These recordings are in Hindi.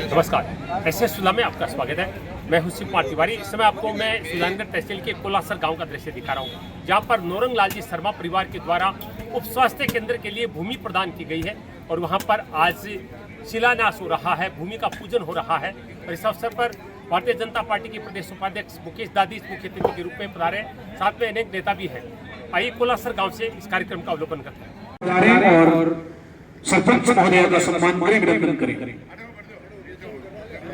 नमस्कार, एसएस सुला में आपका स्वागत है। मैं हूं शिव कुमार तिवारी। इस समय आपको मैं सुजानगढ़ तहसील के कोलासर गांव का दृश्य दिखा रहा हूं, जहां पर नौरंग लाल जी शर्मा परिवार के द्वारा उप स्वास्थ्य केंद्र के लिए भूमि प्रदान की गई है और वहां पर आज शिलान्यास हो रहा है, भूमि का पूजन हो रहा है। और इस अवसर पर भारतीय जनता पार्टी के प्रदेश उपाध्यक्ष मुकेश दादी मुख्य अतिथि के रूप में पधारे, साथ में अनेक नेता भी हैं। आइए कोलासर गाँव से इस कार्यक्रम का अवलोकन करते हैं और सरपंच महोदय का सम्मान करें, अभिनंदन करें।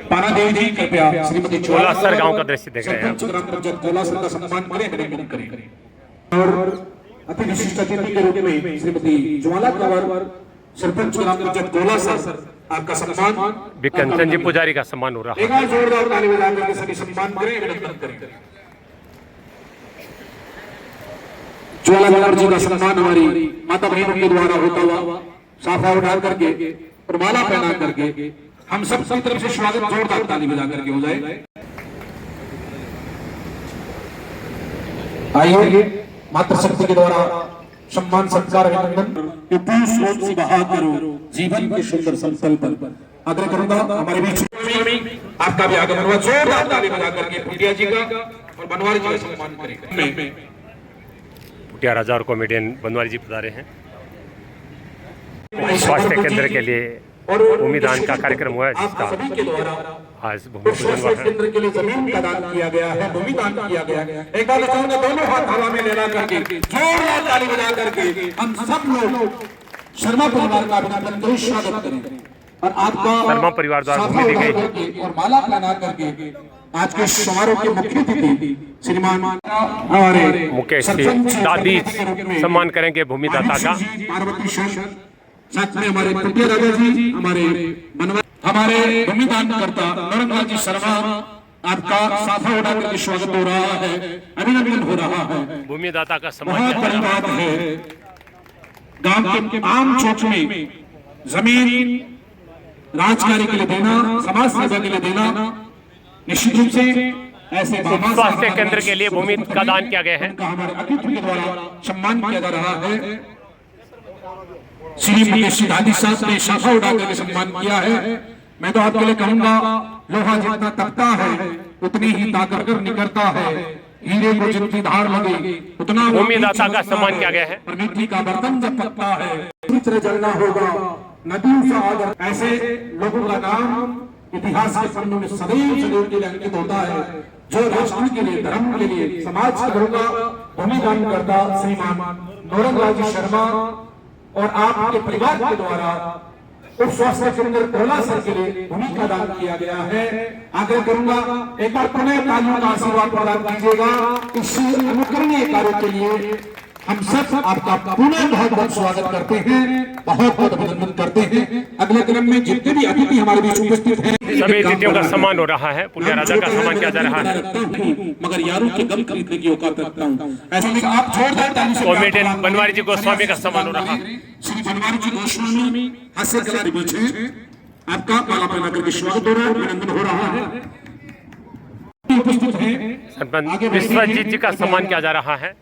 पानादेव जी कृपया श्रीमती कोलासर गांव का दृश्य देख रहे हैं। ग्राम पंचायत कोलासर का सम्मान करें, अभिनंदन करें। और अति विशिष्ट अतिथि के रूप में श्रीमती ज्वाला कंवर सरपंच ग्राम पंचायत कोलासर आपका सम्मान बिकंचन जी पुजारी का सम्मान हो रहा है। एक बार जोरदार ताली बजाकर के सभी सम्मान करें, अभिनंदन करें। ज्वाला कंवर जी का सम्मान हमारी माता बहनों के द्वारा होता हुआ साफा उठा करके और माला पहना करके हम सब की तरफ से स्वागत जोरदार ताली बजा करके हो जाए। आइए मातृशक्ति के द्वारा सम्मान सत्कार अभिनंदन सोच से बहा करो जीवन के सुंदर संकल्प आग्रह करूंगा। हमारे बीच आपका भी आगमन हुआ, जोरदार ताली बजा करके पुटिया जी का और बनवारी जी का सम्मान करेंगे। पुटिया राजा और कॉमेडियन बनवारी जी पधारे हैं। स्वास्थ्य केंद्र के लिए भूमि दान का कार्यक्रम हुआ है, जिसका आज भूमि पूजन हुआ है। केंद्र के लिए जमीन का दान किया गया है, भूमि दान किया गया है। एक बार चाहूंगा दोनों हाथ हवा में लहरा करके जोरदार ताली बजा करके हम सब लोग शर्मा परिवार का अभिनंदन करें, स्वागत करें। और आपका शर्मा परिवार द्वारा भूमि दी गई और माला पहना करके आज के समारोह के मुख्य अतिथि श्रीमान हमारे मुकेश जी दादी सम्मान करेंगे भूमिदाता का। पार्वती साथ में हमारे पुटिया राजा जी, हमारे भूमिदान करता नौरंग लाल जी शर्मा, आपका साफा उठा करके स्वागत हो रहा है, अभिनंदन हो रहा है। भूमिदाता का सम्मान बहुत बड़ी बात है। गांव के आम चौक में जमीन राजकार्य के लिए देना, समाज सेवा के लिए देना, निश्चित रूप से ऐसे स्वास्थ्य केंद्र के लिए भूमि का दान किया गया है। हमारे अतिथि के द्वारा सम्मान किया जा रहा है। श्री मुकेश दादी साहब ने शाखा उठा करके सम्मान किया है। मैं तो आपके लिए कहूंगा, लोहा जितना तपता है उतनी ही ताकत निकलता है, हीरे को जितनी धार लगे उतना भूमिदाता का सम्मान किया गया है। और मिट्टी का बर्तन जब पकता है चित्र जलना होगा, नदियों से आदर। ऐसे लोगों का नाम इतिहास के पन्नों में सदैव सदैव के लिए अंकित होता है, जो राष्ट्र के लिए, धर्म के लिए, समाज के लोगों का भूमिदान करता श्रीमान नौरंग लाल जी शर्मा और आपके परिवार के द्वारा उप स्वास्थ्य केंद्र कोलासर के लिए भूमि का दान किया गया है। आग्रह करूंगा एक बार पुनः तालियों का आशीर्वाद प्रदान कीजिएगा। इस अनुकरणीय कार्य के लिए हम सब आपका पुनः बहुत बहुत स्वागत करते हैं, बहुत बहुत अभिनंदन करते हैं। अगले क्रम में जितने भी अतिथि हमारे बीच उपस्थित हैं, सभी अतिथियों का सम्मान हो रहा है। पुटिया राजा का सम्मान किया जा रहा है। मगर यारों के गम खरीदने की औकात रखता हूँ। ऐसे में आप जोरदार ताली से कॉमेडियन बनवारी जी गोस्वामी का सम्मान हो रहा है। श्री बनवारी जी गोस्वामी हास्य कला के बीच है, आपका माला पहना करके स्वागत हो रहा है, अभिनंदन हो रहा है। उपस्थित हैं सरपंच विश्वजीत जी का सम्मान किया जा रहा है।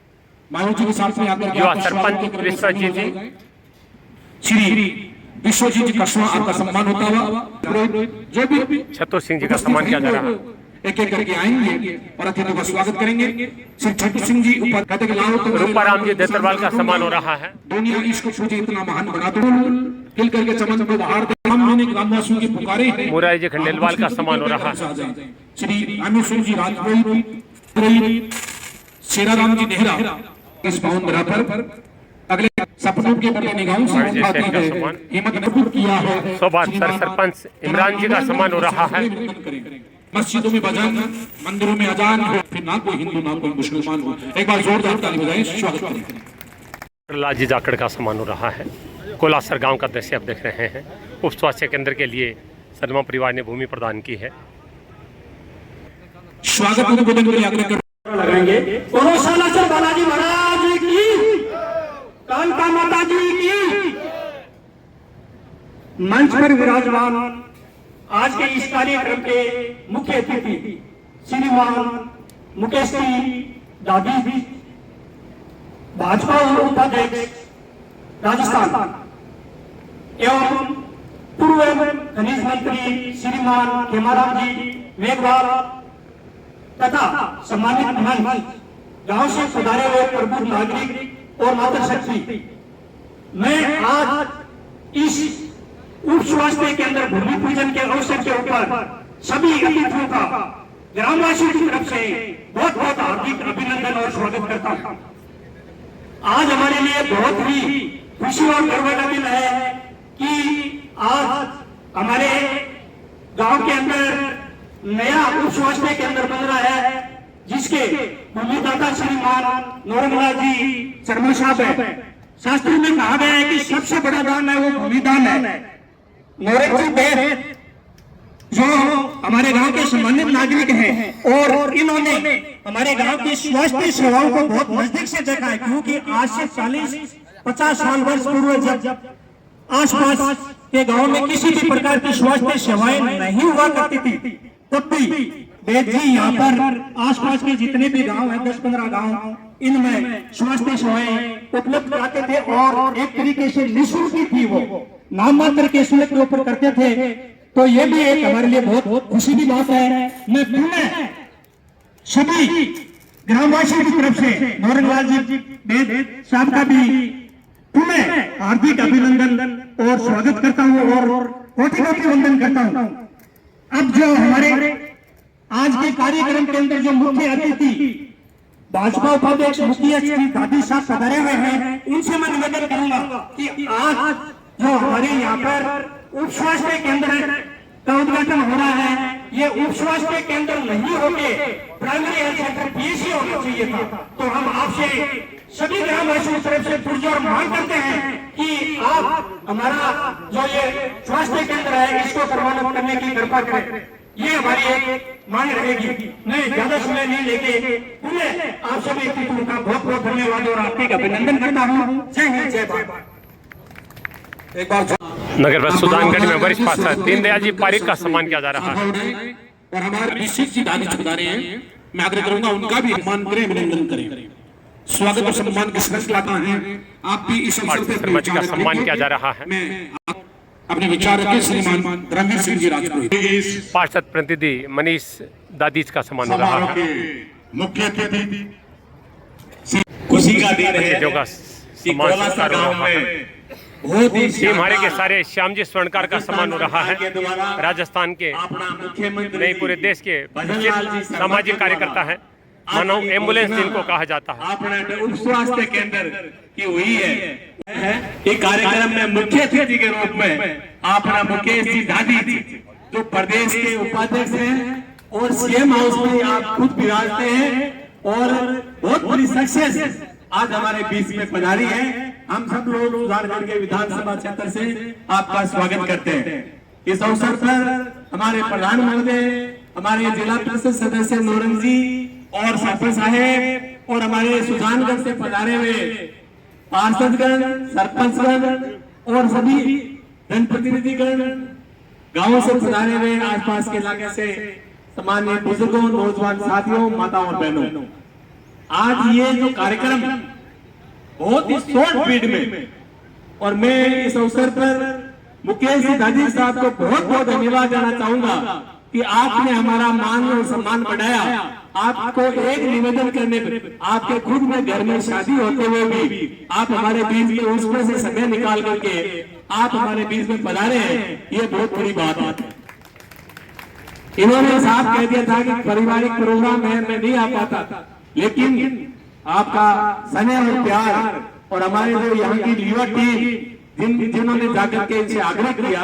जी के साथ में आकर युवा सरपंच विश्वजीत जी, श्री विश्वजीत जी का आपका सम्मान होता हुआ जो भी छतुर सिंह जी का सम्मान किया जा रहा है। एक एक करके आएंगे और अतिथियों का स्वागत करेंगे। श्री छतुर सिंह जी ऊपर कहते कि लाओ रूपाराम जी देतरवाल का सम्मान हो रहा है। दुनिया इसको सोचे इतना महान बना दो, खिल करके चमन को बाहर ग्रामवासियों की पुकारे हैं। मुरारी जी खंडेलवाल का सम्मान हो रहा है। श्री अमित सिंह जी राजपूत, शेराराम जी नेहरा इस पावन धरा पर अगले सपनों के बड़े निगाहों से उठाते हैं, हिम्मत मजबूत किया है। सौभाग्य सरपंच इमरान जी का सम्मान हो रहा है। मस्जिदों में भजन, मंदिरों में अजान हो, फिर ना कोई हिंदू ना कोई मुसलमान हो। एक बार जोरदार ताली बजाएं, स्वागत करें। लाल जी जाखड़ का सम्मान हो रहा है। कोलासर गांव का दृश्य आप देख रहे हैं। उप स्वास्थ्य केंद्र के लिए शर्मा परिवार ने भूमि प्रदान की है। स्वागत उद्बोधन के लिए आग्रह लगाएंगे। बालाजी महाराज की, कालका माता जी की। मंच पर विराजमान आज के इस कार्यक्रम के मुख्य अतिथि श्रीमान मुकेश दादी, भाजपा उपाध्यक्ष राजस्थान एवं पूर्व खनिज मंत्री श्रीमान खेमाराम जी मेघवाल तथा सम्मानित मंच, गांव से सुधारे हुए प्रबुद्ध नागरिक और मातृशक्ति, मैं आज इस उप स्वास्थ्य केंद्र भूमि पूजन के अवसर के ऊपर सभी अतिथियों का ग्रामवासियों की तरफ से बहुत बहुत हार्दिक अभिनंदन और स्वागत करता हूं। आज हमारे लिए बहुत ही खुशी और गर्व का दिन है कि आज हमारे गांव के अंदर नया उप स्वास्थ्य केंद्र बन रहा है, जिसके भूमिदाता श्रीमान नौरंगलाल जी शर्मा साहब है। शास्त्र में कहा गया है कि सबसे बड़ा दान है वो भूमिदान है। नौरंग जी बेद जो हमारे गांव के सम्मानित नागरिक हैं और इन्होंने हमारे गांव की स्वास्थ्य सेवाओं को बहुत नजदीक से देखा है, क्योंकि आज से 40-50 साल वर्ष पूर्व जब आसपास के गांव में किसी भी प्रकार की स्वास्थ्य सेवाएं नहीं हुआ करती थी, तब भी बेद जी यहाँ पर आसपास के जितने भी गांव हैं, 10-15 गांव, इनमें स्वास्थ्य सेवाएं उपलब्ध कराते थे और एक तरीके से निःशुल्क थी, वो नाम मात्र के शुल्क के ऊपर करते थे। तो ये भी एक हमारे लिए बहुत खुशी की बात है। मैं पुनः सभी ग्रामवासियों की तरफ से नौरंगलाल जी बेद साहब का भी पुनः हार्दिक अभिनंदन और स्वागत करता हूँ और कोटि-कोटि वंदन करता हूँ। अब जो हमारे आज के कार्यक्रम के अंदर जो मुख्य अतिथि भाजपा उपाध्यक्ष मुखिया श्री दादी साहब पधारे हुए हैं, उनसे मैं निवेदन करूंगा कि आज जो हमारे यहाँ पर उप स्वास्थ्य केंद्र का उद्घाटन हो रहा है, ये उप स्वास्थ्य केंद्र नहीं होके प्राइमरी हेल्थ सेंटर पीएचसी होना चाहिए था। तो हम आपसे सभी ग्रामवासियों की तरफ से पुरजोर मांग करते हैं कि आप हमारा जो ये स्वास्थ्य केंद्र है इसको सर्वान्वित करने की कृपा करें। ये हमारी एक मांग रहेगी। मैं ज्यादा समय नहीं लेके पुनः आप सभी अतिथियों का बहुत बहुत धन्यवाद और आपका अभिनंदन करता हूँ। जय हिंद, जय भारत। एक बार नगर बस सुल्तानगंज में वरिष्ठ पार्षद दीनदयाल जी पारिक का सम्मान किया जा रहा है और हमारे निश्चित जी दादी चुका रहे हैं, मैं आग्रह करूंगा उनका भी सम्मान करें, अभिनंदन करें। स्वागत और सम्मान की श्रृंखला है, आप भी इस अवसर पर शर्मा जी का सम्मान किया जा रहा है। मैं अपने विचार रखें। श्रीमान रणवीर सिंह जी राजपुरोहित, पार्षद प्रतिनिधि मनीष दादीज का सम्मान हो रहा है। मुख्य अतिथि खुशी का दिन है जो का कि सम्मान कोलासर सत्कार हो गांव रहा है। में बहुत ही टीम हमारे के सारे श्याम जी स्वर्णकार का सम्मान हो रहा है। राजस्थान के अपना मुख्यमंत्री नहीं पूरे देश के सामाजिक कार्यकर्ता है, मानव एम्बुलेंस जिनको कहा जाता है। अपना उप स्वास्थ्य केंद्र की हुई है। इस कार्यक्रम में मुख्य अतिथि के रूप में अपना मुकेश जी दादी जो प्रदेश के उपाध्यक्ष हैं और सीएम हाउस में आप खुद विराजते हैं और बहुत बड़ी सक्सेस आज हमारे बीच में पधारी है। हम सब लोग झारखंड के विधानसभा क्षेत्र से आपका स्वागत करते हैं। इस अवसर पर हमारे प्रधान महोदय, हमारे जिला परिषद सदस्य नौरंग जी और सरपंच साहेब और हमारे सुजानगढ़ से पधारे हुए पार्षदगण, सरपंचगण और सभी जनप्रतिनिधिगण, गांवों से पधारे हुए आसपास के इलाके से सामान्य बुजुर्गों, नौजवान साथियों, माताओं और बहनों, आज ये जो कार्यक्रम बहुत ही शॉर्ट पीरियड में, और मैं इस अवसर पर मुकेश जी दादी साहब को बहुत बहुत धन्यवाद देना चाहूंगा कि आपने हमारा मान और सम्मान बढ़ाया। आपको एक निवेदन करने पर, आपके खुद में घर में शादी होते हुए भी आप हमारे बीच में उसमें से समय निकाल करके आप हमारे बीच में पधारे हैं, ये बहुत बड़ी बात है। इन्होंने साफ कह दिया था कि पारिवारिक प्रोग्राम है, मैं नहीं आ पाता, लेकिन आपका स्नेह और प्यार और हमारे जो यहाँ की युवा टीम जिन्होंने जाकर के इनसे आग्रह किया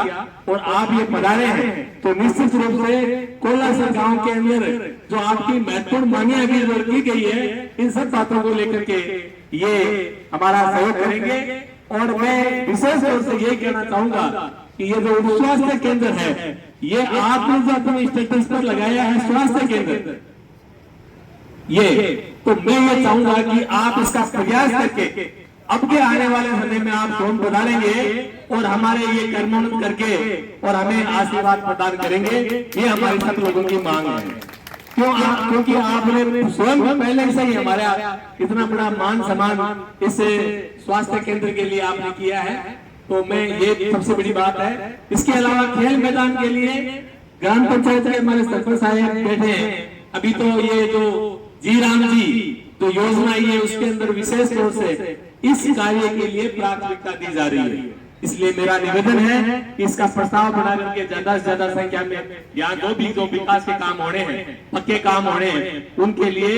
और आप ये पधारे हैं, तो निश्चित रूप से कोलासर गांव के अंदर जो आपकी महत्वपूर्ण मांगे अभी की गई है, इन सब बातों को लेकर के ये हमारा सहयोग करेंगे। और मैं विशेष रूप से ये कहना चाहूंगा कि ये जो स्वास्थ्य केंद्र है, ये आपने जो अपने स्टेटस पर लगाया है स्वास्थ्य केंद्र, ये तो मैं ये चाहूंगा कि आप इसका प्रयास करके अब के आने वाले समय में आप सोम पधारेंगे और हमारे ये कर्मोन्नत करके और हमें आशीर्वाद प्रदान करेंगे। ये हमारे सब लोगों की मांग है। क्योंकि आपने स्वयं पहले से ही हमारा इतना बड़ा मान सम्मान इस स्वास्थ्य केंद्र के लिए आपने किया है। तो मैं ये सबसे बड़ी बात है। इसके अलावा खेल मैदान के लिए ग्राम पंचायत के हमारे सरपंच साहब बैठे हैं। अभी तो ये जो जी राम जी जो योजना आई है उसके अंदर विशेष तौर से इस कार्य के लिए प्राथमिकता दी जा रही है। इसलिए मेरा निवेदन है कि इसका प्रस्ताव बना करके ज्यादा से ज्यादा संख्या में यहाँ जो विकास के काम होने हैं, पक्के काम होने हैं, उनके लिए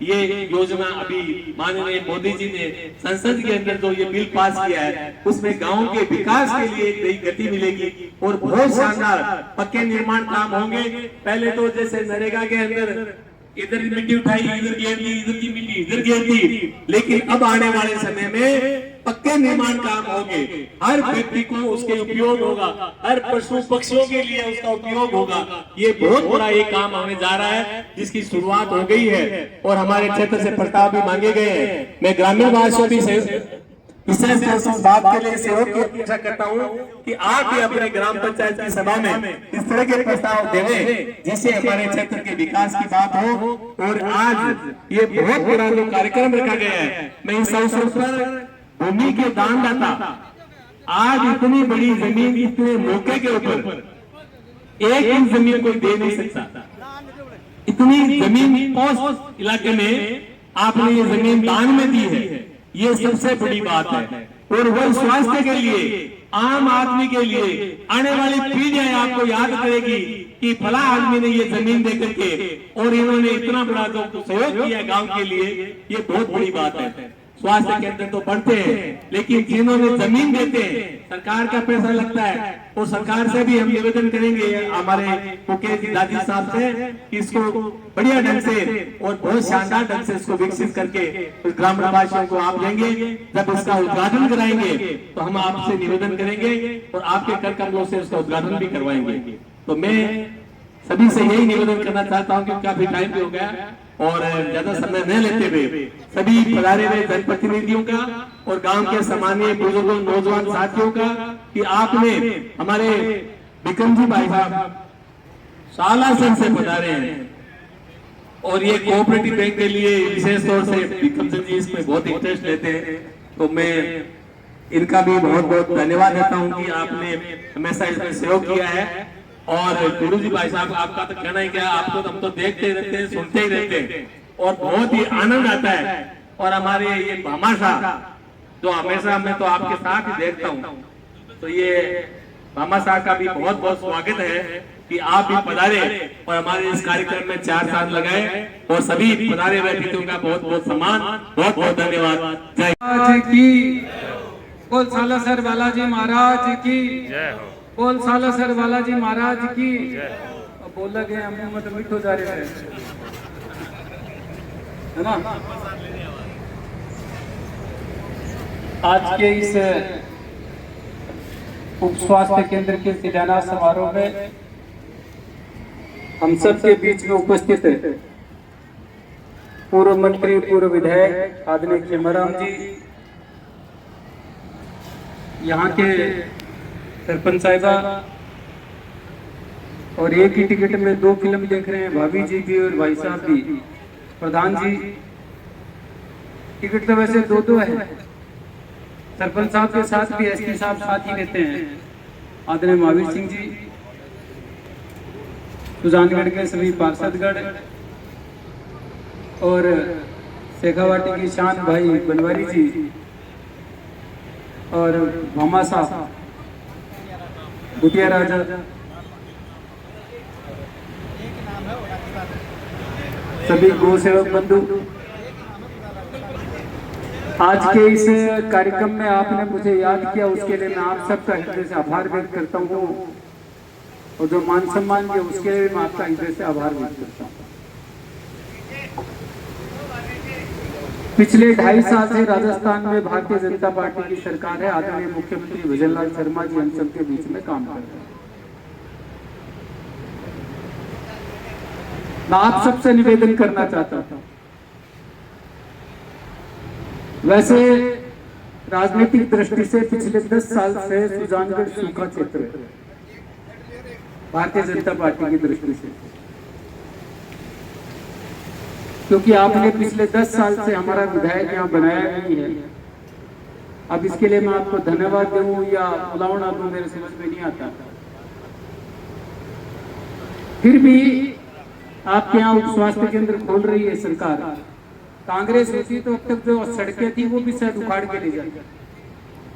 ये योजना अभी माननीय मोदी जी ने संसद के अंदर जो ये बिल पास किया है उसमें गांव के विकास के लिए एक नई गति मिलेगी और बहुत शानदार पक्के निर्माण काम होंगे। पहले तो जैसे नरेगा के अंदर इधर मिट्टी उठाई, इधर घेर दी, इधर की मिट्टी इधर घेर दी, लेकिन अब आने वाले समय में पक्के निर्माण काम होंगे। हर व्यक्ति को उसके उपयोग होगा, हर पशु पक्षियों के लिए उसका उपयोग होगा। ये बहुत बड़ा ये काम होने जा रहा है जिसकी शुरुआत हो गई है और हमारे क्षेत्र से प्रस्ताव भी मांगे गए हैं। मैं ग्रामीण वासियों भी विशेष तौर से बात के लिए सहयोग की अपेक्षा करता हूँ कि आप भी अपने ग्राम पंचायत की सभा में इस तरह के प्रस्ताव देवें जिससे हमारे क्षेत्र के विकास की बात हो। और आज ये बहुत बड़ा जो कार्यक्रम रखा गया है, मैं इस अवसर पर भूमि के दानदाता आज इतनी बड़ी जमीन इतने मौके के ऊपर एक इंच जमीन कोई दे नहीं सकता। इतनी जमीन पोस्ट इलाके में आपने ये जमीन दान में दी है, ये सबसे बड़ी बात है। और वो स्वास्थ्य के लिए, आम आदमी के लिए, आने वाली पीढ़ियां आपको याद करेगी कि फला आदमी ने ये जमीन दे करके और इन्होंने इतना बड़ा जो सहयोग किया गांव के लिए, ये बहुत बड़ी बात है। स्वास्थ्य केंद्र तो बढ़ते हैं लेकिन जिन्होंने जमीन देते हैं सरकार का पैसा लगता है। और सरकार से भी हम निवेदन करेंगे हमारे मुकेश जी दादी साहब से कि इसको बढ़िया ढंग से और बहुत शानदार ढंग से इसको विकसित करके ग्रामीण वासियों को आप देंगे। जब इसका उद्घाटन कराएंगे तो हम आपसे निवेदन करेंगे और आपके कर कमलों से उसका उद्घाटन भी करवाएंगे। तो मैं सभी से यही निवेदन करना चाहता हूँ कि काफी टाइम भी हो गया और ज्यादा समय न लेते हुए सभी पधारे हुए जनप्रतिनिधियों का और गांव के सामान्य बुजुर्गों नौजवान साथियों का कि आपने हमारे विक्रम जी भाई साहब सालासन से पधारे हैं और ये कोऑपरेटिव बैंक के लिए विशेष तौर से विक्रम जी इसमें बहुत इंटरेस्ट लेते हैं। तो मैं इनका भी बहुत बहुत धन्यवाद देता हूँ कि आपने हमेशा इसमें सहयोग किया है। और गुरु जी भाई साहब आपका तो कहना ही क्या, आपको तो हम तो देखते रहते हैं, सुनते ही रहते हैं और बहुत ही आनंद आता है। और हमारे ये भामा साहब जो हमेशा मैं तो आपके साथ ही देखता हूँ, तो ये भामा साहब का भी बहुत बहुत स्वागत है कि आप भी पधारे और हमारे इस कार्यक्रम में 4 साल लगाए। और सभी पधारे हुए अतिथियों का बहुत बहुत सम्मान, बहुत बहुत धन्यवाद। जय की बोल सालासर बालाजी महाराज की जय हो। बोल सालासर बालाजी महाराज की। अब बोला गया मुंह में तो मिठो जा रहे हैं, है ना। आज के इस उप स्वास्थ्य केंद्र के शिलान्यास समारोह में हम सब के बीच में उपस्थित है पूर्व मंत्री, पूर्व विधायक आदरणीय खेमाराम जी, यहाँ के सरपंच साहिबा और एक ही टिकट में 2 फिल्म देख रहे हैं, भाभी जी भी और भाई साहब भी। प्रधान जी टिकट तो वैसे 2-2 है, सरपंच साहब के साथ भी एसपी साहब साथ ही रहते हैं। आदरणीय महावीर सिंह जी, सुजानगढ़ के सभी पार्षदगढ़ और शेखावाटी की शान भाई बनवारी जी और भामा साहब, भुटिया राजा, सभी गौ सेवक बंधु, आज के इस कार्यक्रम में आपने मुझे याद किया, उसके लिए मैं आप सबका हृदय से आभार व्यक्त करता हूँ। और जो मान सम्मान किया उसके लिए मैं आपका हृदय से आभार व्यक्त करता हूँ। पिछले 2.5 साल से राजस्थान में भारतीय जनता पार्टी की सरकार है। आदरणीय मुख्यमंत्री भजनलाल शर्मा जी हम सबके बीच में काम कर रहे हैं। मैं आप सबसे निवेदन करना चाहता था, वैसे राजनीतिक दृष्टि से पिछले 10 साल से सुजानगढ़ सूखा क्षेत्र है भारतीय जनता पार्टी की दृष्टि से, क्योंकि आपने पिछले 10 साल से हमारा विधायक यहाँ बनाया नहीं है। अब इसके लिए मैं आपको धन्यवाद दूं या बुलावना दूं, मेरे समझ में नहीं आता। फिर भी आपके यहाँ उप स्वास्थ्य केंद्र खोल रही है सरकार। कांग्रेस होती तो अब तक जो सड़कें थी वो भी शायद उखाड़ के ले जाती।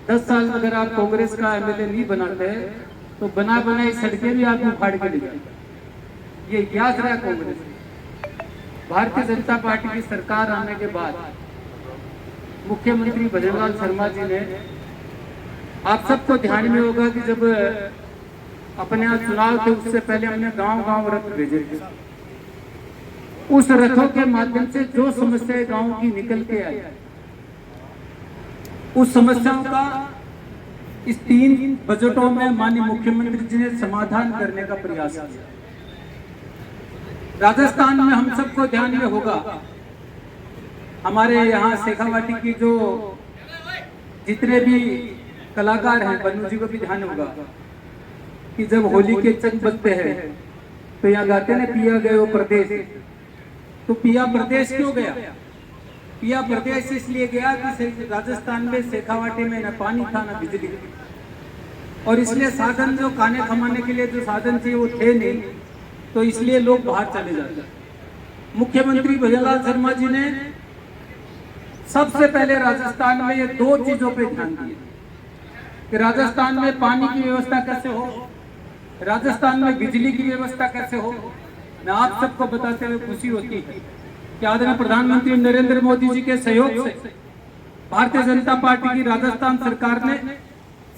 10 साल में अगर आप कांग्रेस का एमएलए नहीं बनाते तो बना बनाई सड़कें भी आप उखाड़ के ले जाते। ये इतिहास रहा कांग्रेस। भारतीय जनता पार्टी की सरकार आने के बाद मुख्यमंत्री भजनलाल शर्मा जी ने, आप सबको ध्यान में होगा कि जब अपने यहाँ चुनाव थे उससे पहले हमने गांव-गांव रथ भेजे थे। उस रथों के माध्यम से जो समस्याएं गांव की निकल के आई, उस समस्याओं का इस 3 बजटों में माननीय मुख्यमंत्री जी ने समाधान करने का प्रयास किया। राजस्थान में हम सबको ध्यान में होगा, हमारे यहाँ शेखावाटी की जो जितने भी कलाकार हैं, बन्नू जी को भी ध्यान होगा कि जब होली के चंग बजते हैं तो यहाँ गाते ना पिया गयो प्रदेश। तो पिया प्रदेश क्यों गया? पिया प्रदेश इसलिए गया कि राजस्थान में शेखावाटी में न पानी था न बिजली, और इसलिए साधन जो खाने कमाने के लिए जो साधन थे वो थे नहीं, तो इसलिए लोग बाहर चले जाते। मुख्यमंत्री भजनलाल शर्मा जी ने सबसे पहले राजस्थान में ये 2 चीजों पे ध्यान दिया कि राजस्थान में पानी की व्यवस्था कैसे हो, राजस्थान में बिजली की व्यवस्था कैसे हो। मैं आप सबको बताते हुए खुशी होती है कि आदरणीय प्रधानमंत्री नरेंद्र मोदी जी के सहयोग से भारतीय जनता पार्टी की राजस्थान सरकार ने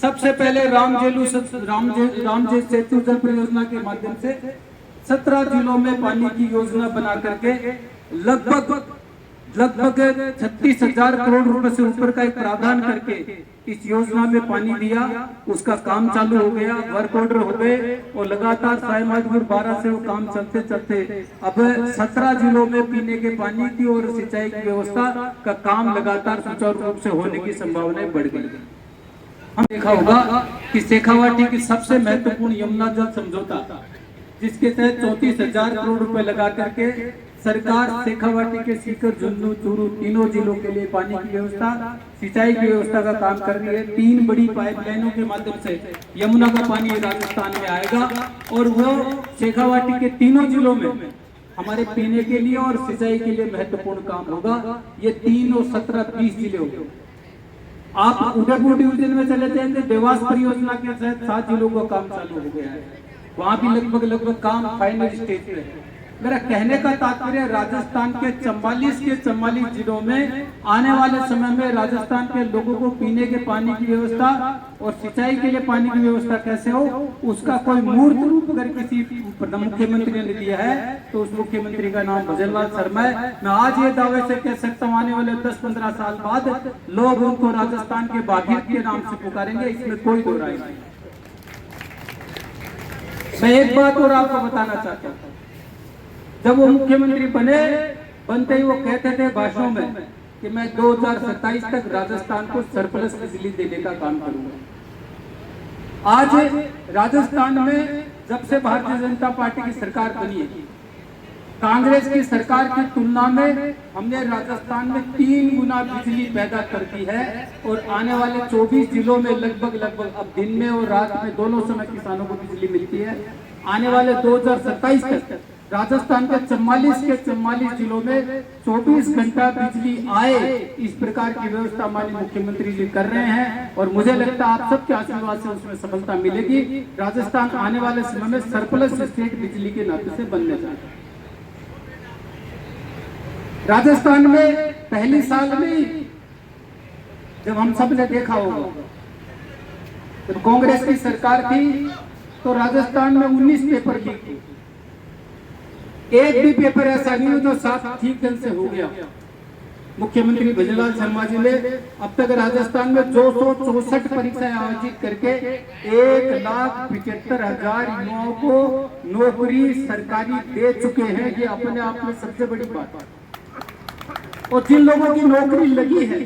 सबसे पहले रामजे सेतु जल परियोजना के माध्यम से 17 जिलों में पानी की योजना बना करके लगभग 36,000 करोड़ रुपए से ऊपर का एक प्रावधान करके इस योजना में पानी दिया। उसका काम चालू हो गया, वर्क ऑर्डर हो गए और लगातार सायमाजपुर 12 से वो काम चलते चलते अब 17 जिलों में पीने के पानी की और सिंचाई की व्यवस्था का काम लगातार सुचारू रूप से होने की संभावनाएं बढ़ गई। हम देखा होगा कि शेखावाटी की सबसे महत्वपूर्ण यमुना जल समझौता, जिसके तहत 34,000 करोड़ रुपए लगा करके सरकार शेखावाटी के सीकर, झुंझुनू, चूरू तीनों जिलों के लिए पानी की व्यवस्था, सिंचाई की व्यवस्था का काम कर रही है। 3 बड़ी पाइपलाइनों के माध्यम से यमुना का पानी राजस्थान में आएगा और वो शेखावाटी के तीनों जिलों में हमारे पीने के लिए और सिंचाई के लिए महत्वपूर्ण काम होगा। ये 3 और 17 20 जिले होंगे। आप उदयपुर डिवीजन में चले जाएंगे, देवास परियोजना के तहत 7 जिलों का काम चालू हो गया है, वहां भी लगभग काम फाइनल स्टेज पे है। मेरा कहने का तात्पर्य राजस्थान के 44 जिलों में आने वाले समय में राजस्थान के लोगों को पीने के पानी की व्यवस्था और सिंचाई के लिए पानी की व्यवस्था कैसे हो, उसका कोई मूर्त रूप अगर किसी मुख्यमंत्री ने दिया है तो उस मुख्यमंत्री का नाम भजनलाल शर्मा है। मैं आज ये दावे से कह सकता हूँ आने वाले 10-15 साल बाद लोग उनको राजस्थान के भागीरथ के नाम से पुकारेंगे, इसमें कोई दो राय नहीं। मैं एक बात और आपको बताना चाहता हूँ, जब वो मुख्यमंत्री बनते ही वो कहते थे भाषणों में कि मैं 2027 तक राजस्थान को सरप्लस बिजली देने का काम करूंगा। आज राजस्थान में जब से भारतीय जनता पार्टी की सरकार बनी है, कांग्रेस की सरकार की तुलना में हमने राजस्थान में 3 गुना बिजली पैदा कर दी है और आने वाले 24 जिलों में लगभग अब दिन में और रात में दोनों समय किसानों को बिजली मिलती है। आने वाले 2027 तक राजस्थान के 44 जिलों में 24 घंटा बिजली आए, इस प्रकार की व्यवस्था माननीय मुख्यमंत्री जी कर रहे हैं और मुझे लगता है आप सबके आशीर्वाद से उसमें सफलता मिलेगी। राजस्थान आने वाले समय में सरप्लस स्टेट बिजली के नाते से बनने जा रहा है। राजस्थान में पहली साल में जब हम सब ने देखा होगा, जब कांग्रेस की सरकार थी तो राजस्थान में 19 पेपर लीक थे। एक भी पेपर ऐसा नहीं हो जो साफ ठीक ढंग से हो गया। मुख्यमंत्री भजनलाल शर्मा जी ने अब तक राजस्थान में 264 परीक्षाएं आयोजित करके 1,75,000 युवाओं को नौकरी सरकारी दे चुके हैं। ये अपने आप में सबसे बड़ी बात है। और जिन लोगों की नौकरी लगी है,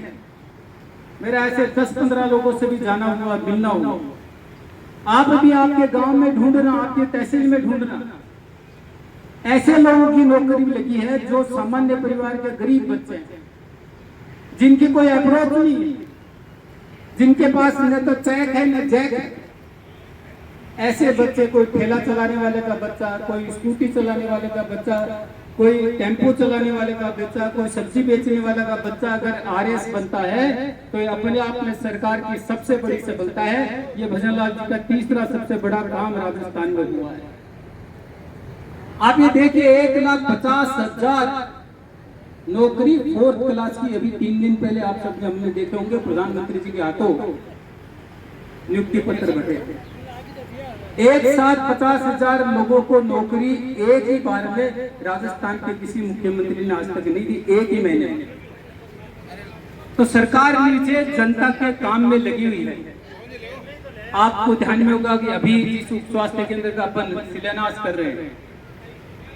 मेरा ऐसे 10-15 लोगों से भी जाना हुआ, मिलना हुआ। आप भी आपके गांव में ढूंढना, आपके तहसील में ढूंढना, ऐसे लोगों की नौकरी लगी है जो सामान्य परिवार के गरीब बच्चे हैं, जिनकी कोई अप्रोच नहीं है, जिनके पास न तो चेक है न जैक है, ऐसे बच्चे, कोई ठेला चलाने वाले का बच्चा, कोई स्कूटी चलाने वाले का बच्चा, कोई टेम्पो चलाने वाले का बच्चा, कोई सब्जी बेचने वाला का बच्चा अगर आरएस बनता है तो ये अपने आप में सरकार की सबसे बड़ी सफलता है। ये भजनलाल जी का तीसरा सबसे बड़ा काम राजस्थान में हुआ है। आप ये देखिए 1,50,000 नौकरी 4th क्लास की अभी 3 दिन पहले आप सबने हमने देखे होंगे प्रधानमंत्री जी के हाथों नियुक्ति पत्र बटे। एक साथ 50,000 लोगों को नौकरी एक ही बार में राजस्थान के किसी मुख्यमंत्री ने आज तक नहीं दी, एक ही महीने में। तो सरकार नीचे जनता के काम में लगी हुई है। आपको ध्यान में होगा कि अभी जिस उप स्वास्थ्य केंद्र का अपन शिलान्यास कर रहे हैं,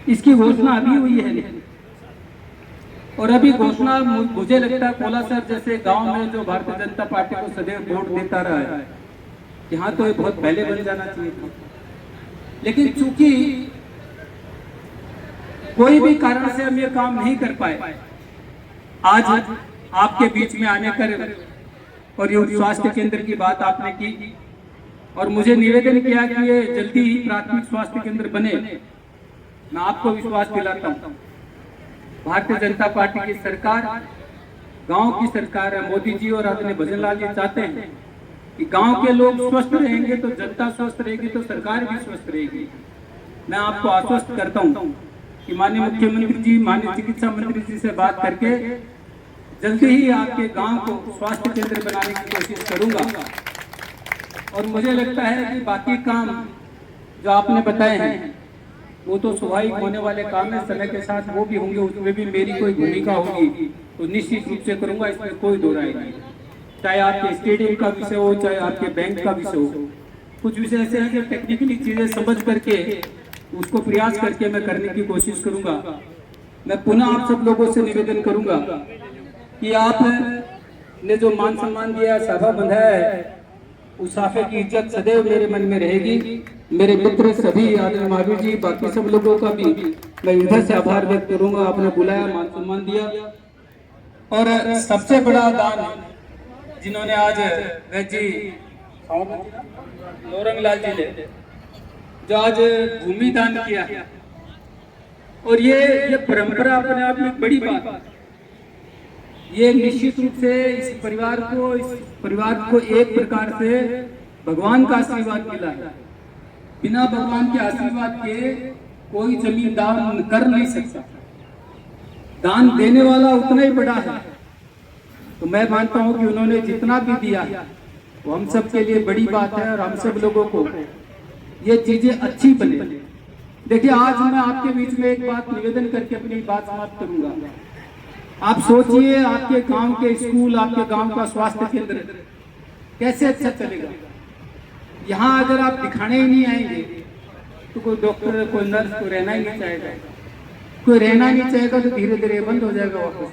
इसकी घोषणा अभी हुई है नहीं। और अभी घोषणा मुझे लगता है कोलासर जैसे गांव में जो भारतीय जनता पार्टी को सदैव वोट देता रहा है, यहाँ तो ये बहुत पहले बन जाना चाहिए था। लेकिन चूंकि कोई भी कारण से हम ये काम नहीं कर पाए, आज आपके बीच में आने कर और ये स्वास्थ्य केंद्र की बात आपने की और मुझे निवेदन किया कि ये जल्दी ही प्राथमिक स्वास्थ्य केंद्र बने। मैं आपको विश्वास दिलाता हूँ, भारतीय जनता पार्टी की सरकार गांव की सरकार है। मोदी जी और आदरणीय भजनलाल जी चाहते हैं कि गांव के लोग स्वस्थ रहेंगे तो जनता स्वस्थ रहेगी तो सरकार भी स्वस्थ रहेगी। मैं आपको आश्वस्त करता हूं कि माननीय मुख्यमंत्री जी, माननीय चिकित्सा मंत्री जी से बात करके जल्दी ही आपके गांव को स्वास्थ्य केंद्र बनाने की कोशिश करूंगा। और मुझे लगता है कि बाकी काम जो आपने बताए हैं वो तो स्वाभाविक होने वाले काम है, समय के साथ वो भी होंगे, उसमें भी मेरी कोई भूमिका होगी तो निश्चित रूप से करूंगा, इसमें कोई दो राय नहीं। चाहे आपके स्टेडियम का विषय हो, चाहे आपके बैंक का विषय हो, कुछ विषय ऐसे हैं जो टेक्निकली चीजें समझ करके उसको प्रयास करके मैं करने की कोशिश करूंगा। मैं पुनः आप सब लोगों से निवेदन करूंगा कि आप ने जो मान सम्मान दिया, साफा बंधाया है, उस साफे की इज्जत सदैव मेरे मन में रहेगी। मेरे मित्र सभी आदरणीय महावीर जी, बाकी सब लोगों का भी मैं इधर से आभार व्यक्त करूंगा। आपने बुलाया, मान सम्मान दिया। और सबसे बड़ा दान जिन्होंने आज जी नौरंगलाल जी ने जो आज भूमि दान किया, और ये परंपरा अपने आप में बड़ी बात है। ये निश्चित रूप से इस परिवार को एक प्रकार से भगवान का आशीर्वाद मिला है। बिना भगवान के आशीर्वाद के कोई जमीन दान कर नहीं सकता। दान देने वाला उतना ही बड़ा है। तो मैं मानता हूं कि उन्होंने जितना भी दिया वो हम सब के लिए बड़ी बात है और हम सब लोगों को ये चीजें अच्छी बने। देखिए, आज मैं आपके बीच में एक बात निवेदन करके अपनी बात समाप्त करूंगा। आप सोचिए, आपके गांव के स्कूल, आपके गांव का स्वास्थ्य केंद्र कैसे अच्छा चलेगा। यहाँ अगर आप दिखाने ही नहीं आएंगे तो कोई डॉक्टर, कोई नर्स को रहना ही नहीं चाहेगा। कोई रहना नहीं चाहेगा तो धीरे धीरे बंद हो जाएगा वापस।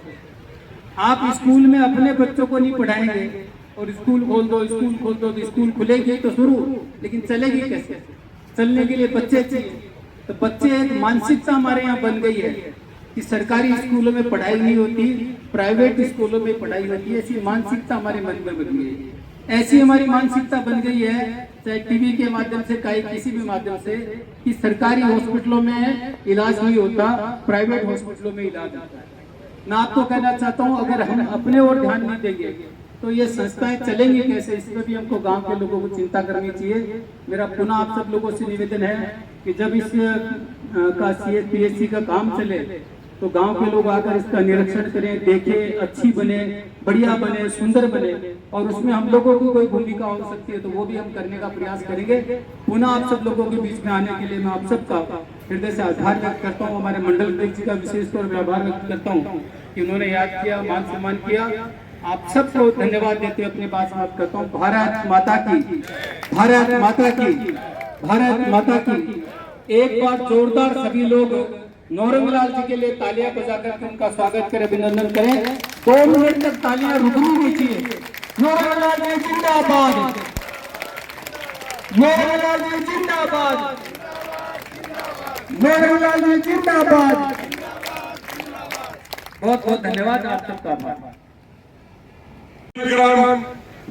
आप स्कूल में अपने बच्चों को नहीं पढ़ाएंगे और स्कूल खोल दो तो स्कूल खुलेगी तो शुरू, लेकिन चलेगी कैसे? चलने के लिए बच्चे चाहिए। तो बच्चे, एक मानसिकता हमारे यहाँ बन गई है कि सरकारी स्कूलों में पढ़ाई नहीं होती, प्राइवेट स्कूलों में पढ़ाई होती है। ऐसी मानसिकता हमारे मन में बन गई है। ऐसी हमारी मानसिकता बन गई है, चाहे टीवी के माध्यम से, किसी भी माध्यम से, कि सरकारी हॉस्पिटलों में इलाज नहीं होता, प्राइवेट हॉस्पिटलों में इलाज होता है। मैं आपको कहना चाहता हूं, अगर हम अपने ओर ध्यान नहीं देंगे तो ये संस्थाएं चलेंगी कैसे? इसमें भी हमको गांव के लोगों को चिंता करनी चाहिए। मेरा पुनः आप सब लोगों से निवेदन है कि जब इस का CHPSC का काम चले तो गांव के लोग आकर इसका निरीक्षण करें, देखें, अच्छी बने, बढ़िया बने, सुंदर बने, और उसमें हम लोगों की कोई भूमिका हो सकती है तो वो भी हम करने का प्रयास करेंगे। पुनः आप सब लोगों के बीच में आने के लिए मैं आप सबका हृदय से आभार व्यक्त करता हूँ। हमारे मंडल अध्यक्ष जी का विशेष तौर पर आभार व्यक्त करता हूँ कि उन्होंने याद किया, मान सम्मान किया। आप सबको धन्यवाद देते हुए अपनी बात समाप्त करता हूँ। भारत माता की, भारत माता की, भारत माता की। एक बार जोरदार सभी लोग नौरंगलाल जी के लिए तालियां बजाकर उनका स्वागत करें, अभिनंदन करें। 2 मिनट तक तालियां रुकनी नहीं चाहिए। नौरंगलाल जी जिंदाबाद, नौरंगलाल जी जिंदाबाद, नौरंगलाल जी जिंदाबाद। बहुत बहुत धन्यवाद, आप सबका आभार।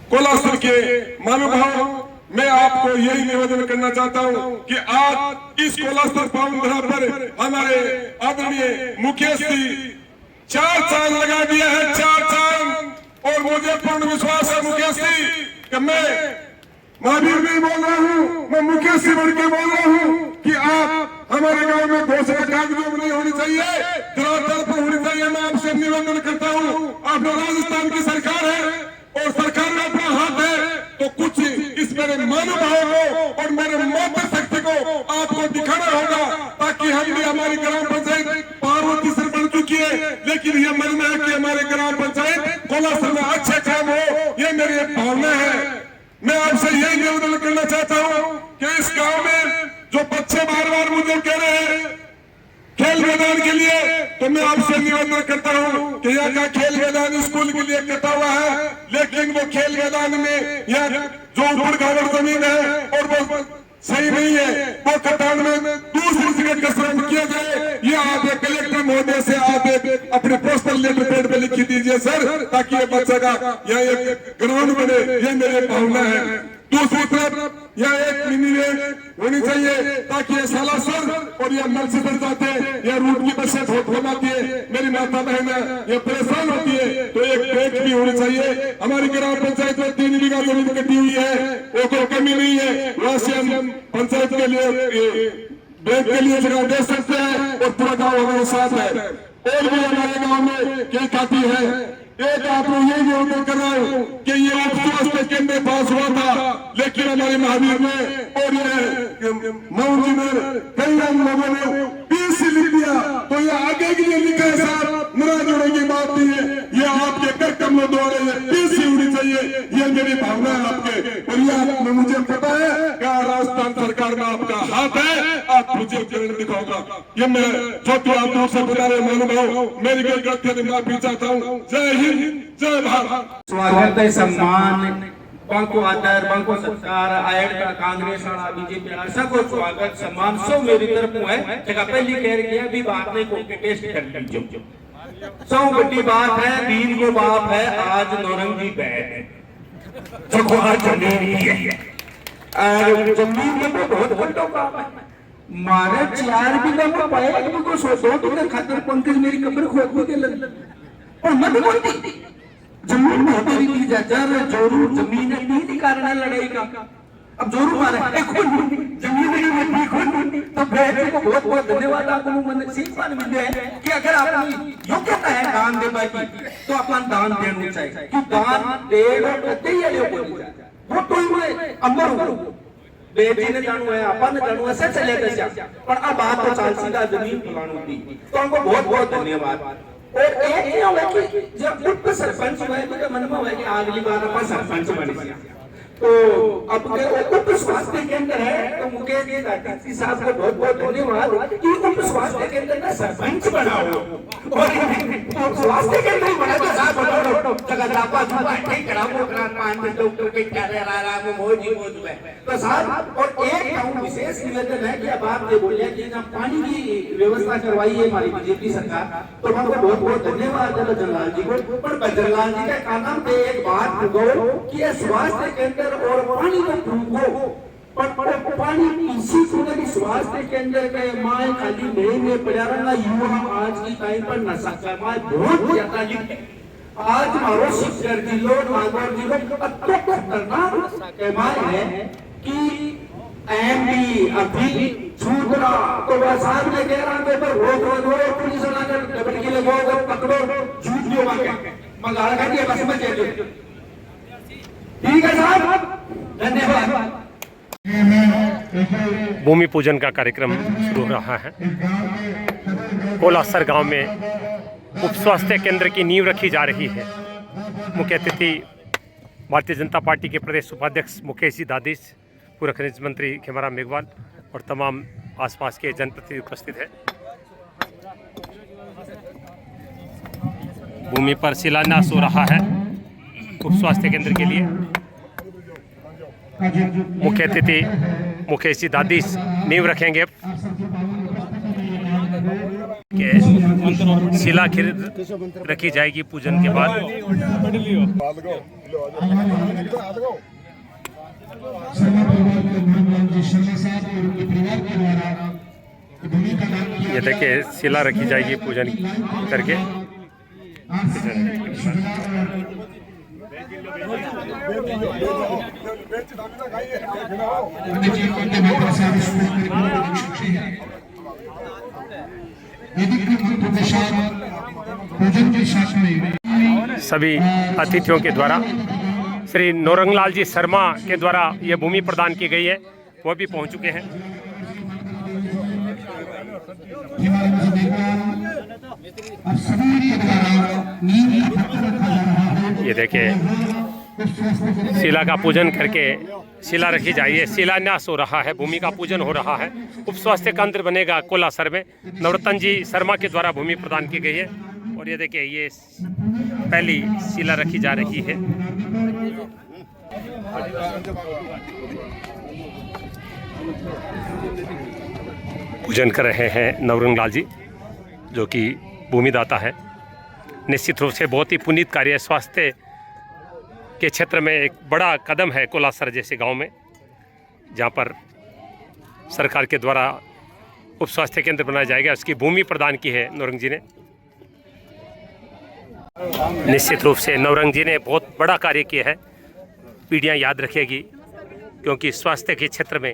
कोलासर के महानुभाव, मैं आपको यही निवेदन करना चाहता हूं कि आज इस कोलासर पावन धरा पर हमारे आदरणीय मुकेश जी 4 चांद लगा दिया है, 4 चांद। और मुझे पूर्ण विश्वास है मुकेश जी कि मैं महावीर नहीं बोल रहा हूं, मैं मुकेश जी बढ़ के बोल रहा हूं कि आप हमारे गांव में घोषणा कागजों में नहीं होनी चाहिए, धरातल पर होनी चाहिए। मैं आपसे निवेदन करता हूं, आप राजस्थान की सरकार है और सरकार में अपना हाथ है, तो कुछ इस मेरे महानुभाव को और मेरे मातृ शक्ति को आपको दिखाना होगा, ताकि हम भी, हमारी ग्राम पंचायत पार्वती सर बन चुकी है, लेकिन ये मन में है कि हमारे ग्राम पंचायत कोलासर में अच्छे काम हो, ये मेरी एक भावना है। मैं आपसे यही निवेदन करना चाहता हूं कि इस गांव में जो बच्चे बार बार मुझे कह रहे हैं खेल मैदान के लिए, तो मैं आपसे निवेदन करता हूं कि यहाँ का खेल मैदान स्कूल के लिए कटा हुआ है, लेकिन वो खेल मैदान में यहाँ जो ऊपर खावर जमीन है और वो सही नहीं है, वो कटान में दूसरी जगह कसरत किया जाए। ये आप कलेक्टर महोदय से आप अपने पर्सनल लेटर पैड पे लिख दीजिए सर, ताकि ये बच्चा का यहाँ एक ग्राउंड बने, ये मेरी भावना है। दूसरी तरफ यहाँ एक मिनी रेक होनी चाहिए, ताकि ये सालासर और ये मर्सिडीज जाते हैं, ये रूट की बसें बहुत होती है, मेरी माता बहन ये परेशान होती है, तो एक बैंक भी होनी चाहिए। हमारी ग्राम पंचायत में 3 बीघा जमीन कटी हुई है, वो कोई कमी नहीं है, वहां से हम पंचायत के लिए बैंक के लिए जगह दे सकते हैं और पूरा गाँव हमारे साथ है। और भी हमारे गाँव में कई काफी है। एक आपको यही निवेदन कर रहा हूँ कि ये उपस्वास्थ्य केंद्र पास हुआ था, लेकिन हमारे महावीर में और ये माउंट जी में कई लोगों ने पीसी लिख दिया, तो ये आगे के लिए लिखा है साहब, नाराज होने की बात नहीं है, ये आपके कर्तव्यों द्वारा पीसी होनी चाहिए, ये मेरी भावना है आपके। और ये मुझे पता है कि राजस्थान सरकार में आपका हाथ है, आप मुझे करने दिखाओगा। ये मैं जो कि आप दूर से बता रहे महानुभाव, मेरी कोई गलती नहीं, माफी चाहता हूँ। जय हिंद, जय भारत। स्वागत है, सम्मान, बांको आदर, बांको सत्कार, आयड का कांग्रेस और बीजेपी आशा को स्वागत सम्मान सो मेरी तरफ है। जगह पहली कह रही है, अभी बात नहीं को टेस्ट कर लीजिए। सौ बड़ी बात है, बीन को बाप है, आज नौरंगी बैठ है, जो आज जमीन की है, और जमीन के तो बहुत बड़ा बाप है। मारे 4 बीघा में पाया को सोचो तो खातर पंकज मेरी कब्र खोद के लग और मत बोलती जमीन में हमारी की जजर जोरू जमीन नहीं कारण लड़ाई का। अब जोरू मारे जमीन में तो बैठ को बहुत बहुत धन्यवाद आपको मन सीखने मिले है कि अगर आपकी योग्यता है दान देने की तो अपन दान देना चाहिए, कि दान देना कतई ये बोली जाए वो तो ही अंदर बेटी ने जानू है, अपन ने जानू है, सब चले गए, पर अब बात तो चाल सीधा जमीन फलाणु दी, तो हमको बहुत बहुत धन्यवाद। और एक ये हुआ कि जब उप सरपंच हुए तो मन में हुआ कि अगली बार अपन सरपंच बने, तो अब उप स्वास्थ्य केंद्र है, तो मुकेश जी साहब को बहुत बहुत धन्यवाद कि उप स्वास्थ्य केंद्र में सरपंच बनाओ और स्वास्थ्य केंद्र ही बना तो साथ बनाओ जगह दापा दुपा ठीक कराओ पांच डॉक्टर के क्या रहा वो मौज है तो साहब। और एक काम विशेष निवेदन है कि अब आप ये बोलिए कि जब पानी की व्यवस्था करवाई है हमारी बीजेपी सरकार, तो हमको बहुत बहुत धन्यवाद है बजरंगलाल जी को। पर बजरंगलाल जी का कानून पे एक बात कहो कि ये स्वास्थ्य केंद्र और पानी में फूको, पर पानी इसी को स्वास्थ्य केंद्र के माए खाली नहीं में पड़ा रहा युवा आज की टाइम पर नशा करवाए बहुत ज्यादा लिखते। आज मारो शिक्षक जिलो नागौर जिलो अत्यंत खतरनाक माए है कि एमपी अभी छूट रहा, तो वह साहब ने कह रहा है पर रोक रो पुलिस वाला कर डबल के लगो पकड़ो झूठ जो वाके मंगाड़ करके बस में चले। ठीक है साहब, धन्यवाद। भूमि पूजन का कार्यक्रम शुरू हो रहा है। कोलासर गांव में उप स्वास्थ्य केंद्र की नींव रखी जा रही है। मुख्य अतिथि भारतीय जनता पार्टी के प्रदेश उपाध्यक्ष मुकेश जी दादिश, पूर्व खनिज मंत्री खेमाराम मेघवाल और तमाम आसपास के जनप्रतिनिधि उपस्थित हैं। भूमि पर शिलान्यास हो रहा है उप स्वास्थ्य केंद्र के लिए। मुख्य अतिथि मुकेश जी दादिश नींव रखेंगे। शिला रखी जाएगी पूजन के बाद। ये देखिए शिला रखी जाएगी पूजन करके। सभी अतिथियों के द्वारा श्री नौरंगलाल जी शर्मा के द्वारा ये भूमि प्रदान की गई है, वो भी पहुंच चुके हैं। ये देखिए शिला का पूजन करके शिला रखी जाइए, शिलान्यास हो रहा है, भूमि का पूजन हो रहा है। उप स्वास्थ्य केंद्र बनेगा कोलासर में, नवरत्न जी शर्मा के द्वारा भूमि प्रदान की गई है। और ये देखिए ये पहली शिला रखी जा रही है। पूजन कर रहे हैं नवरंगलाल जी, जो कि भूमिदाता है। निश्चित रूप से बहुत ही पुनीत कार्य है। स्वास्थ्य के क्षेत्र में एक बड़ा कदम है कोलासर जैसे गांव में, जहां पर सरकार के द्वारा उप स्वास्थ्य केंद्र बनाया जाएगा। उसकी भूमि प्रदान की है नौरंग जी ने। निश्चित रूप से नौरंग जी ने बहुत बड़ा कार्य किया है, पीढ़ियां याद रखेगी, क्योंकि स्वास्थ्य के क्षेत्र में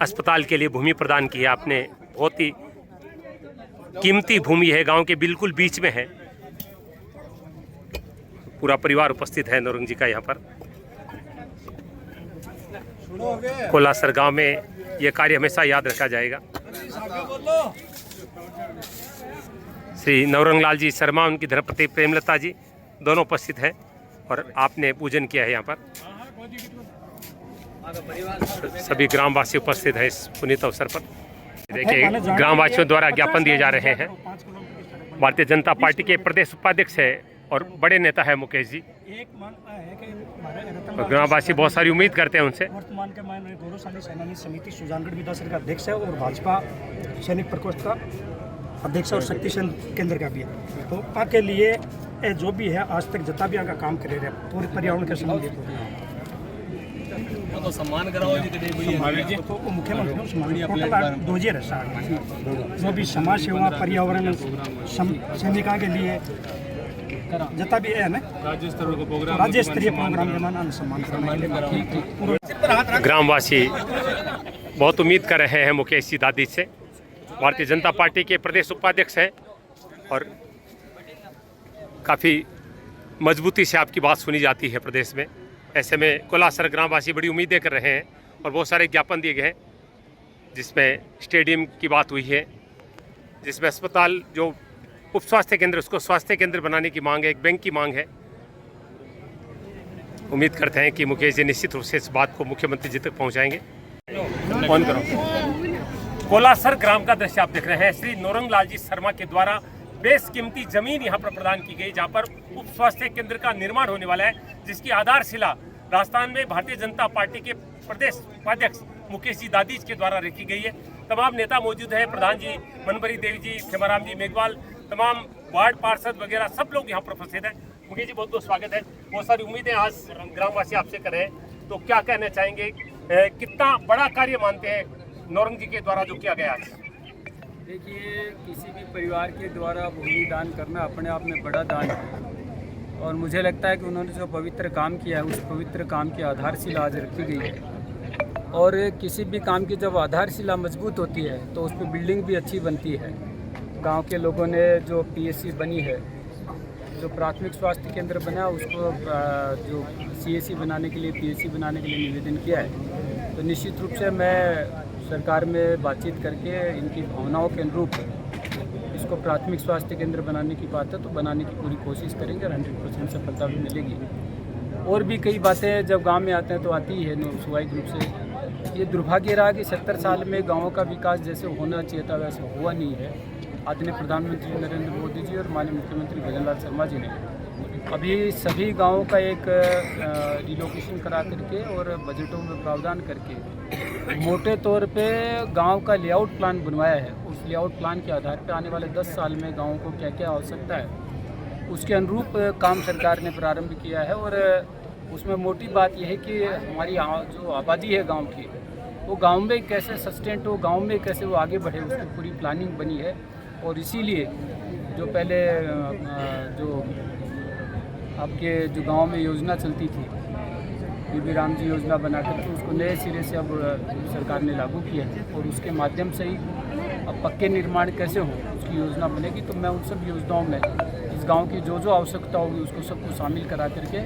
अस्पताल के लिए भूमि प्रदान की है आपने। बहुत ही कीमती भूमि है, गांव के बिल्कुल बीच में है। पूरा परिवार उपस्थित है नौरंग जी का यहाँ पर। कोलासर गांव में ये कार्य हमेशा याद रखा जाएगा। श्री नवरंगलाल जी शर्मा, उनकी धर्मपत्नी प्रेमलता जी दोनों उपस्थित हैं और आपने पूजन किया है यहाँ पर। सभी ग्रामवासी उपस्थित हैं इस पुनीत अवसर पर। देखिए ग्रामवासियों द्वारा ज्ञापन दिए जा रहे हैं। भारतीय जनता पार्टी के प्रदेश उपाध्यक्ष है और बड़े नेता है मुकेश जी। और ग्रामवासी बहुत सारी उम्मीद करते हैं उनसे। वर्तमान के माननीय गौरवशाली सेनानी समिति सुजानगढ़ विधानसभा का अध्यक्ष है और भाजपा सैनिक प्रकोष्ठ का अध्यक्ष और शक्ति केंद्र का भी है। तो के लिए जो भी है आज तक जितना भी का काम करे रहे पूरे पर्यावरण के संबंधित तो सम्मान कराओ जी, तो मुख्यमंत्री 2000 जो भी समाज सेवा पर्यावरण सैनिका के लिए जितना भी है ना राज्य स्तरीय प्रोग्राम के मान सम्मान कराना। ग्रामवासी बहुत उम्मीद कर रहे हैं मुकेश जी दादी से। भारतीय जनता पार्टी के प्रदेश उपाध्यक्ष हैं और काफ़ी मजबूती से आपकी बात सुनी जाती है प्रदेश में। ऐसे में कोलासर ग्रामवासी बड़ी उम्मीदें कर रहे हैं और बहुत सारे ज्ञापन दिए गए हैं, जिसमें स्टेडियम की बात हुई है, जिसमें अस्पताल जो उप स्वास्थ्य केंद्र उसको स्वास्थ्य केंद्र बनाने की मांग है, एक बैंक की मांग है। उम्मीद करते हैं कि मुकेश जी निश्चित रूप से इस बात को मुख्यमंत्री जी तक पहुंचाएंगे। ऑन करो। कोलासर ग्राम का दृश्य आप देख रहे हैं। श्री नौरंगलाल जी शर्मा के द्वारा बेशकीमती जमीन यहां पर प्रदान की गई, जहां पर उप स्वास्थ्य केंद्र का निर्माण होने वाला है, जिसकी आधारशिला राजस्थान में भारतीय जनता पार्टी के प्रदेश उपाध्यक्ष मुकेश जी दादीज के द्वारा रखी गई है। तमाम नेता मौजूद हैं, प्रधान जी मनभरी देवी जी, खेमाराम जी मेघवाल, तमाम वार्ड पार्षद वगैरह सब लोग यहाँ पर उपस्थित हैं। मुकेश जी बहुत बहुत स्वागत है। बहुत सारी उम्मीदें आज ग्रामवासी आपसे कर रहे हैं, तो क्या कहना चाहेंगे, कितना बड़ा कार्य मानते हैं नौरंग जी के द्वारा जो किया गया आज? देखिए, किसी भी परिवार के द्वारा भूमि दान करना अपने आप में बड़ा दान है और मुझे लगता है कि उन्होंने जो पवित्र काम किया है उस पवित्र काम की आधारशिला आज रखी गई है। और किसी भी काम की जब आधारशिला मजबूत होती है तो उस पर बिल्डिंग भी अच्छी बनती है। गांव के लोगों ने जो पीएससी बनी है, जो प्राथमिक स्वास्थ्य केंद्र बना, उसको जो सीएससी बनाने के लिए, पीएससी बनाने के लिए निवेदन किया है। तो निश्चित रूप से मैं सरकार में बातचीत करके इनकी भावनाओं के अनुरूप इसको प्राथमिक स्वास्थ्य केंद्र बनाने की बात है तो बनाने की पूरी कोशिश करेंगे और 100% सफलता भी मिलेगी। और भी कई बातें जब गांव में आते हैं तो आती ही है स्वाभाविक रूप से। ये दुर्भाग्य रहा कि 70 साल में गाँवों का विकास जैसे होना चाहिए था वैसे हुआ नहीं है। आदरणीय प्रधानमंत्री नरेंद्र मोदी जी और माननीय मुख्यमंत्री भजनलाल शर्मा जी ने अभी सभी गाँवों का एक रिलोकेशन करा करके और बजटों में प्रावधान करके मोटे तौर पे गांव का लेआउट प्लान बनवाया है। उस लेआउट प्लान के आधार पे आने वाले 10 साल में गांव को क्या क्या आवश्यकता है उसके अनुरूप काम सरकार ने प्रारंभ किया है। और उसमें मोटी बात यह है कि हमारी जो आबादी है गांव की, वो गांव में कैसे सस्टेंट हो, गांव में कैसे वो आगे बढ़े, उसकी पूरी प्लानिंग बनी है। और इसीलिए जो पहले जो आपके जो गांव में योजना चलती थी, बीबी राम जी योजना बनाकर के उसको नए सिरे से अब सरकार ने लागू किया है। और उसके माध्यम से ही अब पक्के निर्माण कैसे हो उसकी योजना बनेगी। तो मैं उन सब योजनाओं में इस गांव की जो जो आवश्यकता होगी उसको सबको शामिल करा करके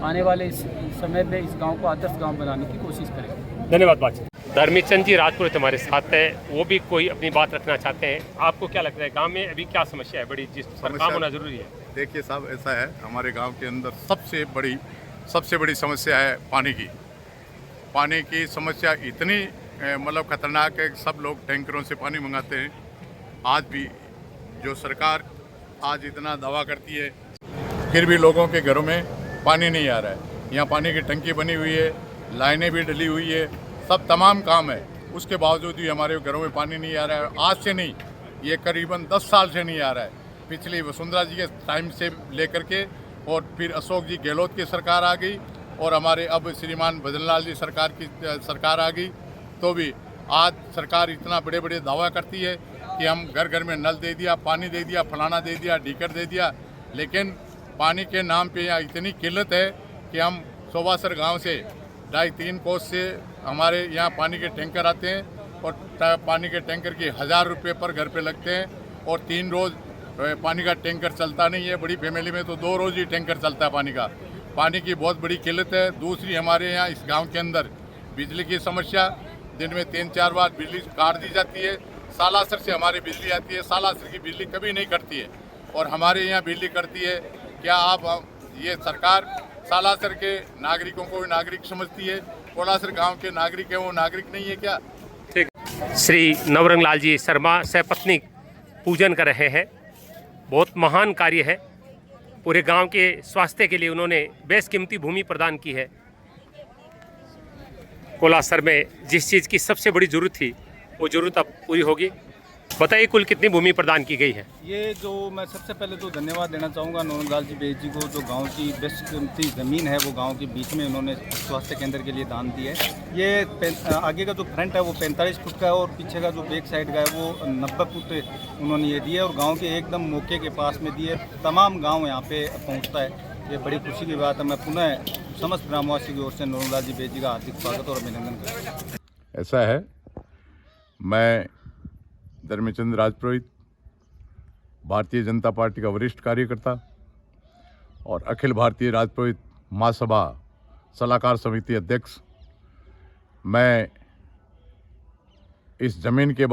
आने वाले इस समय में इस गांव को आदर्श गांव बनाने की कोशिश करेंगे। धन्यवाद बातचीत। धर्मेश चंद जी राजपुरोहित हमारे साथ है, वो भी कोई अपनी बात रखना चाहते हैं। आपको क्या लगता है गांव में अभी क्या समस्या है बड़ी जिस पर काम होना जरूरी है? देखिए साहब, ऐसा है, हमारे गांव के अंदर सबसे बड़ी समस्या है पानी की। पानी की समस्या इतनी मतलब खतरनाक है कि सब लोग टैंकरों से पानी मंगाते हैं। आज भी जो सरकार आज इतना दावा करती है, फिर भी लोगों के घरों में पानी नहीं आ रहा है। यहाँ पानी की टंकी बनी हुई है, लाइनें भी डली हुई है, सब तमाम काम है, उसके बावजूद भी हमारे घरों में पानी नहीं आ रहा है। आज से नहीं, ये करीबन 10 साल से नहीं आ रहा है। पिछली वसुंधरा जी के टाइम से लेकर के और फिर अशोक जी गहलोत की सरकार आ गई और हमारे अब श्रीमान भजनलाल जी सरकार आ गई, तो भी आज सरकार इतना बड़े बड़े दावा करती है कि हम घर घर में नल दे दिया, पानी दे दिया, फलाना दे दिया, ढीकर दे दिया, लेकिन पानी के नाम पे यहाँ इतनी किल्लत है कि हम सोबासर गांव से 2.5-3 कोस से हमारे यहाँ पानी के टैंकर आते हैं और पानी के टैंकर के 1000 रुपये पर घर पे लगते हैं और 3 रोज़ पानी का टैंकर चलता नहीं है। बड़ी फैमिली में तो 2 रोज़ ही टैंकर चलता है पानी का। पानी की बहुत बड़ी किल्लत है। दूसरी, हमारे यहाँ इस गांव के अंदर बिजली की समस्या, दिन में 3-4 बार बिजली काट दी जाती है। सालासर से हमारी बिजली आती है, सालासर की बिजली कभी नहीं कटती है और हमारे यहाँ बिजली करती है। क्या आप ये सरकार सालासर के नागरिकों को नागरिक समझती है? कोलासर गांव के नागरिक है, वो नागरिक नहीं है क्या? ठीक। श्री नवरंग लाल जी शर्मा सपत्नी पूजन कर रहे हैं। बहुत महान कार्य है। पूरे गांव के स्वास्थ्य के लिए उन्होंने बेशकीमती भूमि प्रदान की है। कोलासर में जिस चीज़ की सबसे बड़ी ज़रूरत थी वो ज़रूरत अब पूरी होगी। बताइए कुल कितनी भूमि प्रदान की गई है? ये जो मैं सबसे पहले तो धन्यवाद देना चाहूँगा नवरंग लाल जी बेज जी को, जो गांव की बेशकीमती ज़मीन है वो गांव के बीच में उन्होंने स्वास्थ्य केंद्र के लिए दान दी है। ये आगे का जो फ्रंट है वो 45 फुट का है और पीछे का जो बैक साइड का है वो 90 फुट उन्होंने ये दिया और गाँव के एकदम मौके के पास में दिए। तमाम गाँव यहाँ पे पहुँचता है, ये बड़ी खुशी की बात है। मैं पुनः समस्त ग्रामवासी की ओर से नवरंग लाल जी बेज जी का हार्दिक स्वागत और अभिनंदन करता हूँ। ऐसा है, मैं धर्मेश चंद राजपुरोहित, भारतीय जनता पार्टी का वरिष्ठ कार्यकर्ता और अखिल भारतीय राजपुरोहित महासभा सलाहकार समिति अध्यक्ष, मैं इस ज़मीन के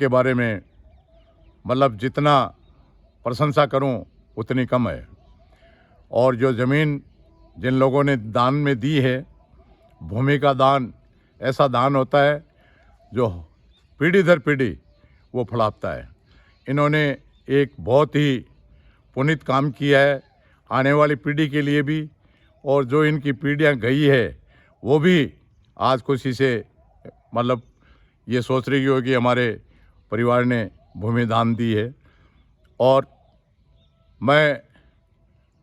बारे में मतलब जितना प्रशंसा करूं उतनी कम है। और जो ज़मीन जिन लोगों ने दान में दी है, भूमि का दान ऐसा दान होता है जो पीढ़ी दर पीढ़ी वो फड़ाता है। इन्होंने एक बहुत ही पुनीत काम किया है आने वाली पीढ़ी के लिए भी, और जो इनकी पीढ़ियां गई है वो भी आज खुशी से मतलब ये सोच रही हो कि हमारे परिवार ने भूमि दान दी है। और मैं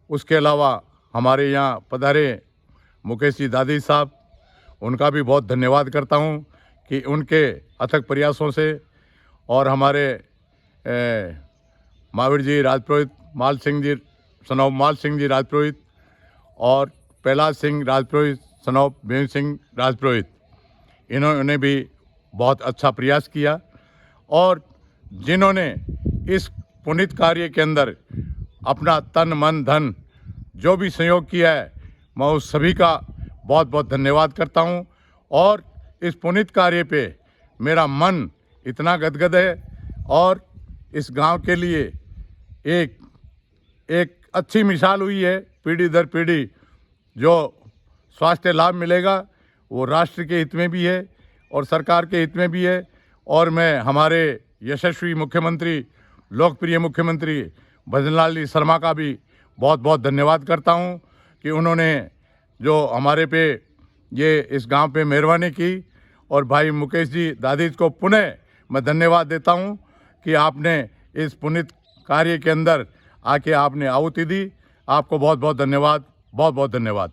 उसके अलावा हमारे यहाँ पधारे मुकेश जी दादी साहब, उनका भी बहुत धन्यवाद करता हूँ कि उनके अथक प्रयासों से और हमारे महावीर जी राजपुरोहित, माल सिंह जी सनौब माल सिंह जी राजपुरोहित और कैलाश सिंह राजपुरोहित सनौब भीम सिंह राजपुरोहित, इन्होंने भी बहुत अच्छा प्रयास किया। और जिन्होंने इस पुनीत कार्य के अंदर अपना तन मन धन जो भी सहयोग किया है, मैं उस सभी का बहुत बहुत धन्यवाद करता हूं। और इस पुनीत कार्य पे मेरा मन इतना गदगद है और इस गांव के लिए एक अच्छी मिसाल हुई है। पीढ़ी दर पीढ़ी जो स्वास्थ्य लाभ मिलेगा वो राष्ट्र के हित में भी है और सरकार के हित में भी है। और मैं हमारे यशस्वी मुख्यमंत्री, लोकप्रिय मुख्यमंत्री भजनलाल जी शर्मा का भी बहुत बहुत धन्यवाद करता हूं कि उन्होंने जो हमारे पे ये इस गांव पे मेहरबानी की। और भाई मुकेश जी दादी को पुनः मैं धन्यवाद देता हूं कि आपने इस पुनीत कार्य के अंदर आके आपने आहुति दी। आपको बहुत बहुत धन्यवाद, बहुत बहुत धन्यवाद।